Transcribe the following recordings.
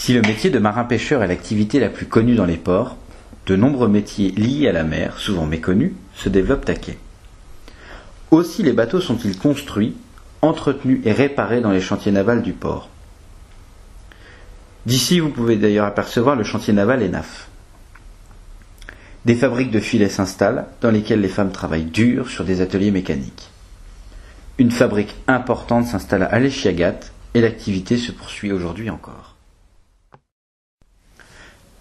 Si le métier de marin-pêcheur est l'activité la plus connue dans les ports, de nombreux métiers liés à la mer, souvent méconnus, se développent à quai. Aussi les bateaux sont-ils construits, entretenus et réparés dans les chantiers navals du port. D'ici, vous pouvez d'ailleurs apercevoir le chantier naval Enaf. Des fabriques de filets s'installent, dans lesquelles les femmes travaillent dur sur des ateliers mécaniques. Une fabrique importante s'installe à l'Echiagat et l'activité se poursuit aujourd'hui encore.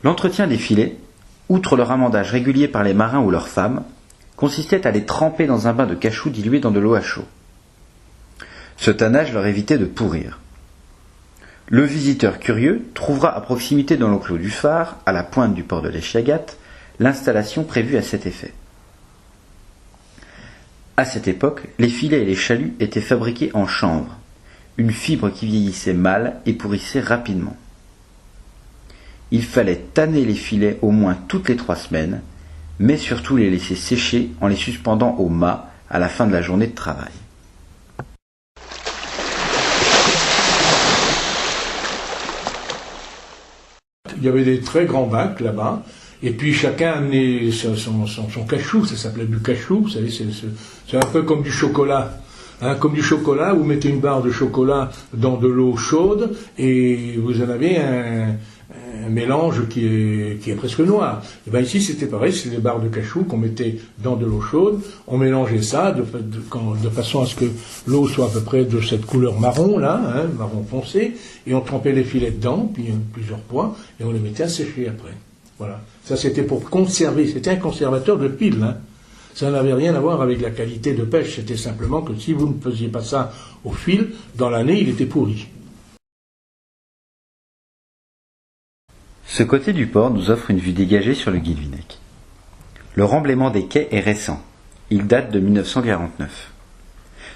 L'entretien des filets, outre leur amendage régulier par les marins ou leurs femmes, consistait à les tremper dans un bain de cachou dilué dans de l'eau à chaud. Ce tannage leur évitait de pourrir. Le visiteur curieux trouvera à proximité dans l'enclos du phare, à la pointe du port de l'Echiagat, l'installation prévue à cet effet. À cette époque, les filets et les chaluts étaient fabriqués en chanvre, une fibre qui vieillissait mal et pourrissait rapidement. Il fallait tanner les filets au moins toutes les 3 semaines, mais surtout les laisser sécher en les suspendant au mât à la fin de la journée de travail. Il y avait des très grands bacs là-bas, et puis chacun amenait son cachou, ça s'appelait du cachou, vous savez, c'est un peu comme du chocolat. Comme du chocolat, vous mettez une barre de chocolat dans de l'eau chaude, et vous en avez un mélange qui est presque noir. Et bien ici c'était pareil, c'est des barres de cachou qu'on mettait dans de l'eau chaude, on mélangeait ça de façon à ce que l'eau soit à peu près de cette couleur marron là, marron foncé, et on trempait les filets dedans, puis plusieurs poids, et on les mettait à sécher après. Voilà. Ça c'était pour conserver, c'était un conservateur de pile. Ça n'avait rien à voir avec la qualité de pêche, c'était simplement que si vous ne faisiez pas ça au fil, dans l'année il était pourri. Ce côté du port nous offre une vue dégagée sur le Guilvinec. Le remblaiement des quais est récent. Il date de 1949.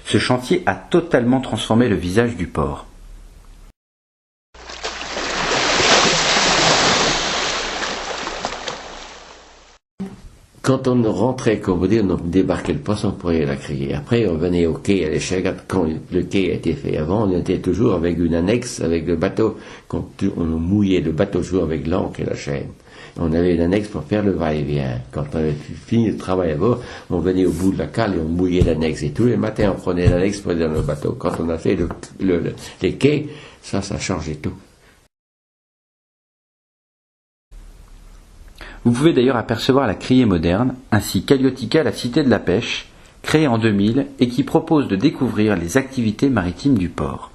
Ce chantier a totalement transformé le visage du port. Quand on rentrait, comme vous dites, on débarquait le poisson pour aller la crier. Après, on venait au quai à l'Echiagat. Quand le quai a été fait avant, on était toujours avec une annexe, avec le bateau. Quand on mouillait le bateau toujours avec l'ancre et la chaîne. On avait une annexe pour faire le va-et-vient. Quand on avait fini le travail à bord, on venait au bout de la cale et on mouillait l'annexe. Et tous les matins, on prenait l'annexe pour aller dans le bateau. Quand on a fait les quais, ça changeait tout. Vous pouvez d'ailleurs apercevoir la criée moderne, ainsi qu'Aliotica, la cité de la pêche, créée en 2000 et qui propose de découvrir les activités maritimes du port.